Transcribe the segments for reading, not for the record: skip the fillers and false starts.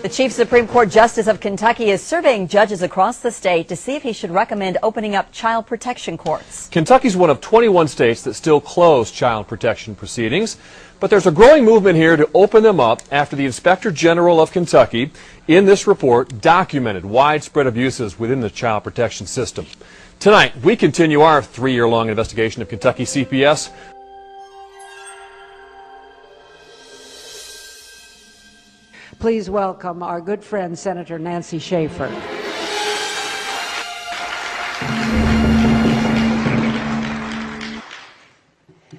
The Chief Supreme Court Justice of Kentucky is surveying judges across the state to see if he should recommend opening up child protection courts. Kentucky's one of 21 states that still close child protection proceedings, but there's a growing movement here to open them up after the Inspector General of Kentucky, in this report, documented widespread abuses within the child protection system. Tonight, we continue our 3-year-long investigation of Kentucky CPS. Please welcome our good friend, Senator Nancy Schaefer.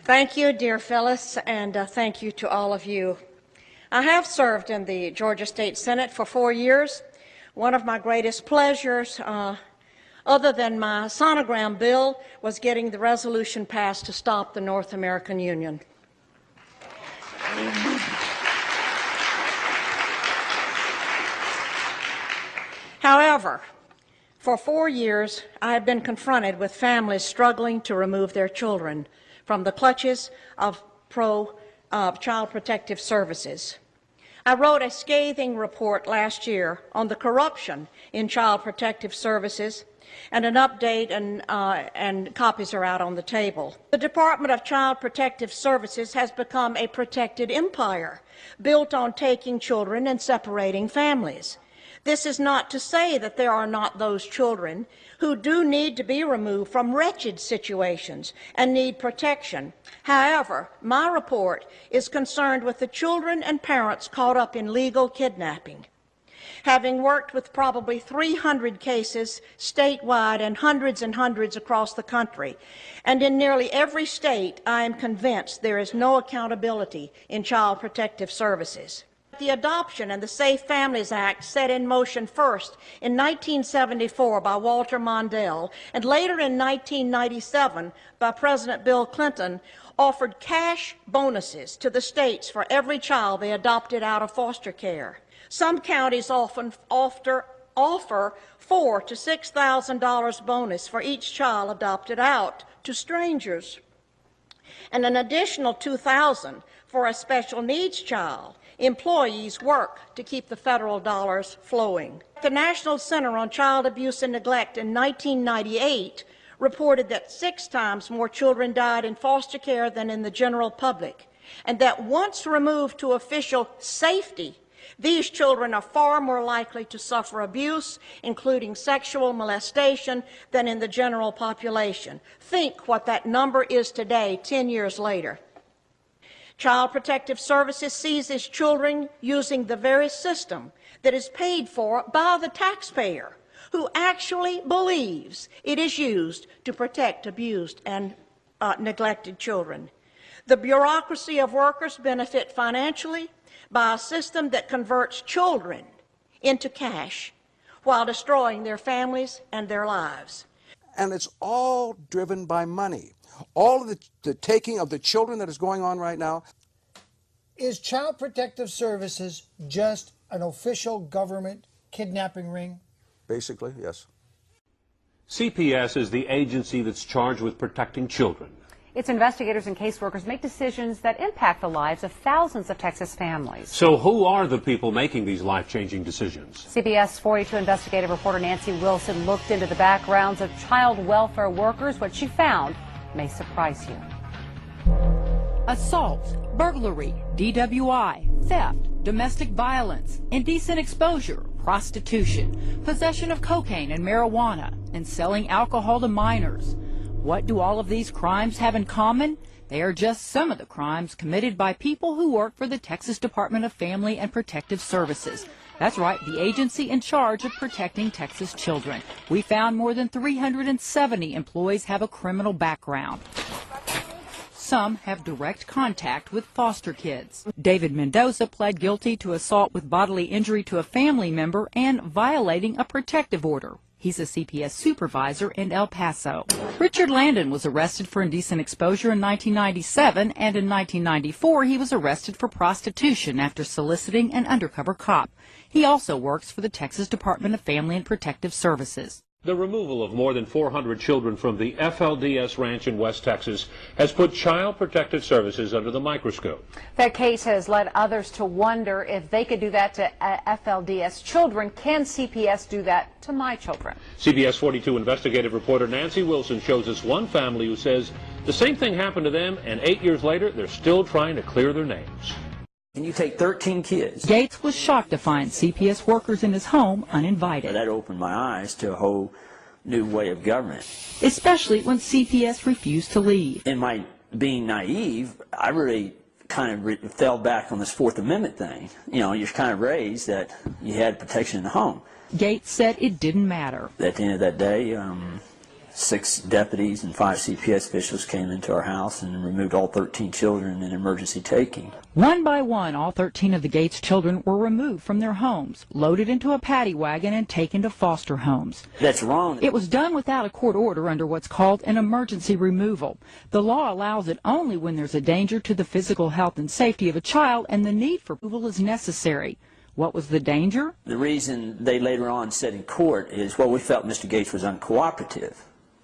Thank you, dear Phyllis, and thank you to all of you. I have served in the Georgia State Senate for 4 years. One of my greatest pleasures, other than my sonogram bill, was getting the resolution passed to stop the North American Union. However, for 4 years, I have been confronted with families struggling to remove their children from the clutches of Child Protective Services. I wrote a scathing report last year on the corruption in Child Protective Services, and an update and copies are out on the table. The Department of Child Protective Services has become a protected empire built on taking children and separating families. This is not to say that there are not those children who do need to be removed from wretched situations and need protection. However, my report is concerned with the children and parents caught up in legal kidnapping. Having worked with probably 300 cases statewide and hundreds across the country, and in nearly every state, I am convinced there is no accountability in Child Protective Services. The Adoption and the Safe Families Act, set in motion first in 1974 by Walter Mondale and later in 1997 by President Bill Clinton, offered cash bonuses to the states for every child they adopted out of foster care. Some counties often offer $4,000 to $6,000 bonus for each child adopted out to strangers, and an additional $2,000 for a special needs child. Employees work to keep the federal dollars flowing. The National Center on Child Abuse and Neglect in 1998 reported that 6 times more children died in foster care than in the general public, and that once removed to official safety, these children are far more likely to suffer abuse, including sexual molestation, than in the general population. Think what that number is today, 10 years later. Child Protective Services seizes children using the very system that is paid for by the taxpayer, who actually believes it is used to protect abused and neglected children. The bureaucracy of workers benefit financially by a system that converts children into cash while destroying their families and their lives. And it's all driven by money. All of the taking of the children that is going on right now. Is Child Protective Services just an official government kidnapping ring? Basically, yes. CPS is the agency that's charged with protecting children. Its investigators and caseworkers make decisions that impact the lives of thousands of Texas families. So who are the people making these life-changing decisions? CBS 42 investigative reporter Nancy Wilson looked into the backgrounds of child welfare workers. What she found may surprise you. Assault, burglary, DWI, theft, domestic violence, indecent exposure, prostitution, possession of cocaine and marijuana, and selling alcohol to minors. What do all of these crimes have in common? They are just some of the crimes committed by people who work for the Texas Department of Family and Protective Services. That's right, the agency in charge of protecting Texas children. We found more than 370 employees have a criminal background. Some have direct contact with foster kids. David Mendoza pled guilty to assault with bodily injury to a family member and violating a protective order. He's a CPS supervisor in El Paso. Richard Landon was arrested for indecent exposure in 1997, and in 1994 he was arrested for prostitution after soliciting an undercover cop. He also works for the Texas Department of Family and Protective Services. The removal of more than 400 children from the FLDS ranch in West Texas has put Child Protective Services under the microscope. That case has led others to wonder if they could do that to FLDS children. Can CPS do that to my children? CBS 42 investigative reporter Nancy Wilson shows us one family who says the same thing happened to them, and 8 years later, they're still trying to clear their names. And you take 13 kids. Gates was shocked to find CPS workers in his home uninvited. That opened my eyes to a whole new way of government. Especially when CPS refused to leave. In my being naive, I really kind of fell back on this Fourth Amendment thing. You know, you're kind of raised that you had protection in the home. Gates said it didn't matter. At the end of that day, 6 deputies and 5 CPS officials came into our house and removed all 13 children in emergency taking. One by one, all 13 of the Gates children were removed from their homes, loaded into a paddy wagon, and taken to foster homes. That's wrong. It was done without a court order under what's called an emergency removal. The law allows it only when there's a danger to the physical health and safety of a child and the need for removal is necessary. What was the danger? The reason they later on said in court is, well, we felt Mr. Gates was uncooperative.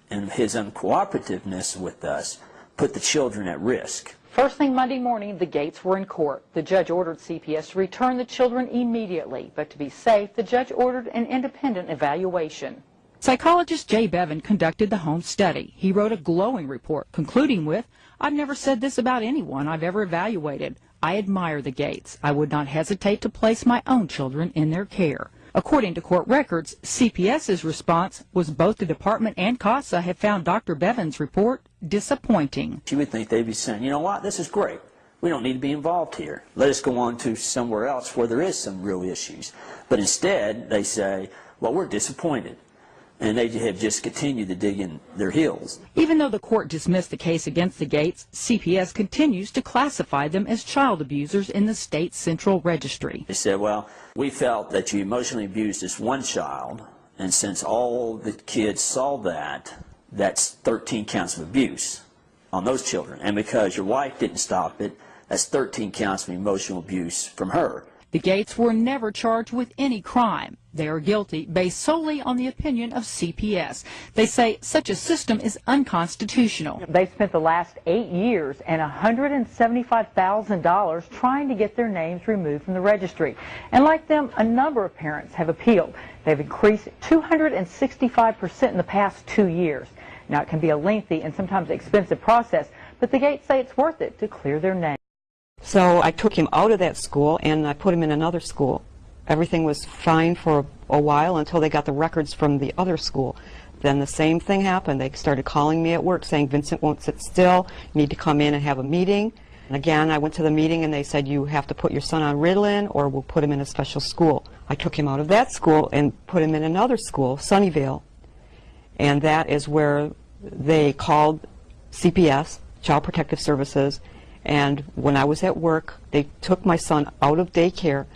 And his uncooperativeness with us put the children at risk. First thing Monday morning, the Gates were in court. The judge ordered CPS to return the children immediately, but to be safe, the judge ordered an independent evaluation. Psychologist Jay Bevan conducted the home study. He wrote a glowing report, concluding with, "I've never said this about anyone I've ever evaluated. I admire the Gates. I would not hesitate to place my own children in their care." According to court records, CPS's response was both the department and CASA have found Dr. Bevan's report disappointing. You would think they'd be saying, you know what, this is great. We don't need to be involved here. Let us go on to somewhere else where there is some real issues. But instead, they say, well, we're disappointed. And they have just continued to dig in their heels. Even though the court dismissed the case against the Gates, CPS continues to classify them as child abusers in the state central registry. They said, well, we felt that you emotionally abused this one child, and since all the kids saw that, that's 13 counts of abuse on those children. And because your wife didn't stop it, that's 13 counts of emotional abuse from her. The Gates were never charged with any crime. They are guilty based solely on the opinion of CPS. They say such a system is unconstitutional. They spent the last 8 years and $175,000 trying to get their names removed from the registry. And like them, a number of parents have appealed. They've increased 265% in the past 2 years. Now, it can be a lengthy and sometimes expensive process, but the Gates say it's worth it to clear their name. So I took him out of that school and I put him in another school. Everything was fine for a while until they got the records from the other school. Then the same thing happened. They started calling me at work saying, Vincent won't sit still, you need to come in and have a meeting. And again, I went to the meeting and they said, you have to put your son on Ritalin or we'll put him in a special school. I took him out of that school and put him in another school, Sunnyvale. And that is where they called CPS, Child Protective Services, and when I was at work, they took my son out of daycare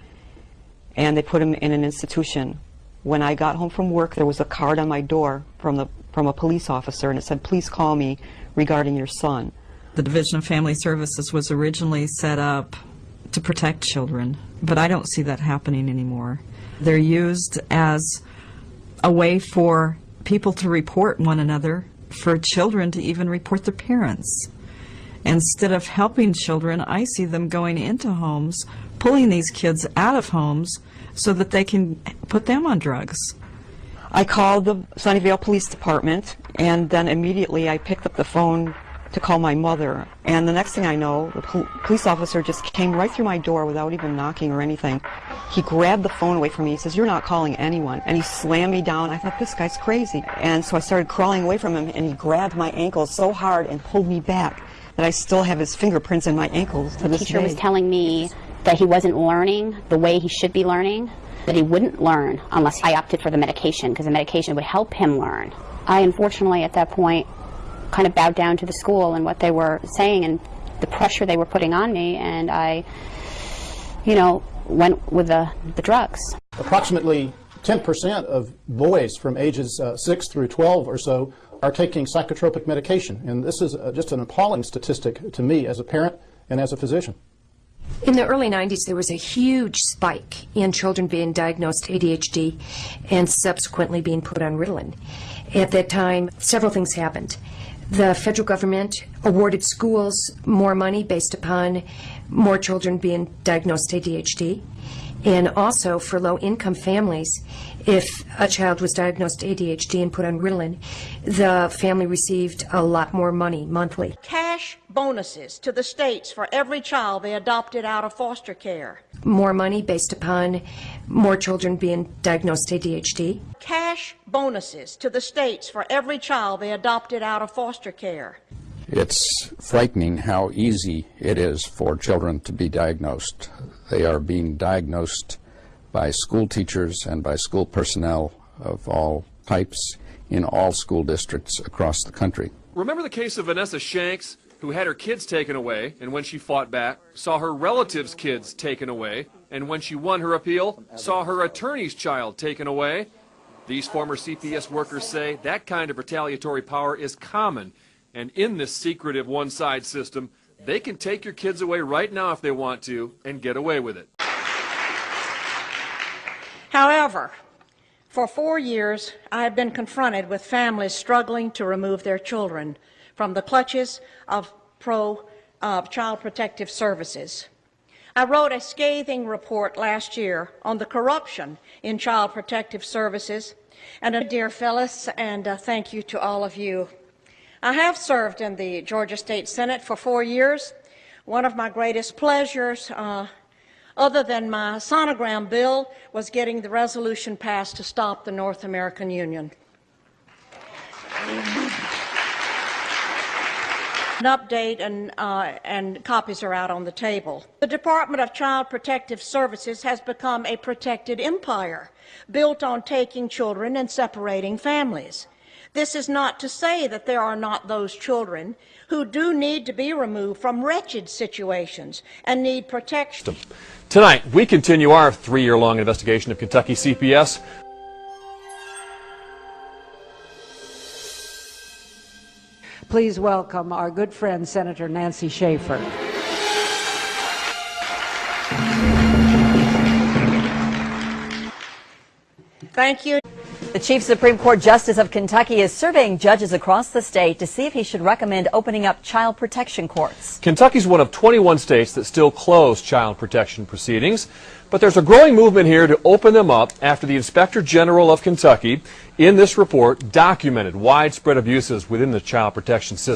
and they put him in an institution. When I got home from work, there was a card on my door from a police officer, and it said, please call me regarding your son. The Division of Family Services was originally set up to protect children, but I don't see that happening anymore. They're used as a way for people to report one another, for children to even report their parents. Instead of helping children, I see them going into homes, pulling these kids out of homes so that they can put them on drugs. I called the Sunnyvale Police Department, and then immediately I picked up the phone to call my mother. And the next thing I know, the police officer just came right through my door without even knocking or anything. He grabbed the phone away from me. He says, you're not calling anyone. And he slammed me down. I thought, this guy's crazy. And so I started crawling away from him, and he grabbed my ankles so hard and pulled me back that I still have his fingerprints in my ankles to this day. The teacher was telling me that he wasn't learning the way he should be learning, that he wouldn't learn unless I opted for the medication, because the medication would help him learn. I unfortunately at that point kind of bowed down to the school and what they were saying and the pressure they were putting on me, and I, went with the drugs. Approximately 10% of boys from ages 6 through 12 or so are taking psychotropic medication, and this is just an appalling statistic to me as a parent and as a physician. In the early 90s, there was a huge spike in children being diagnosed ADHD and subsequently being put on Ritalin. At that time, several things happened. The federal government awarded schools more money based upon more children being diagnosed ADHD. And also for low-income families, if a child was diagnosed ADHD and put on Ritalin, the family received a lot more money monthly. Cash bonuses to the states for every child they adopted out of foster care. More money based upon more children being diagnosed ADHD. Cash bonuses to the states for every child they adopted out of foster care. It's frightening how easy it is for children to be diagnosed. They are being diagnosed by school teachers and by school personnel of all types in all school districts across the country. Remember the case of Vanessa Shanks, who had her kids taken away, and when she fought back, saw her relatives' kids taken away, and when she won her appeal, saw her attorney's child taken away? These former CPS workers say that kind of retaliatory power is common, and in this secretive one-side system, they can take your kids away right now if they want to and get away with it. However, for 4 years, I have been confronted with families struggling to remove their children from the clutches of Child Protective Services. I wrote a scathing report last year on the corruption in Child Protective Services. And dear Phyllis, and thank you to all of you. I have served in the Georgia State Senate for 4 years. One of my greatest pleasures, other than my sonogram bill, was getting the resolution passed to stop the North American Union. An update and copies are out on the table. The Department of Child Protective Services has become a protected empire built on taking children and separating families. This is not to say that there are not those children who do need to be removed from wretched situations and need protection. Tonight, we continue our 3-year-long investigation of Kentucky CPS. Please welcome our good friend, Senator Nancy Schaefer. Thank you. The Chief Supreme Court Justice of Kentucky is surveying judges across the state to see if he should recommend opening up child protection courts. Kentucky's one of 21 states that still close child protection proceedings, but there's a growing movement here to open them up after the Inspector General of Kentucky, in this report, documented widespread abuses within the child protection system.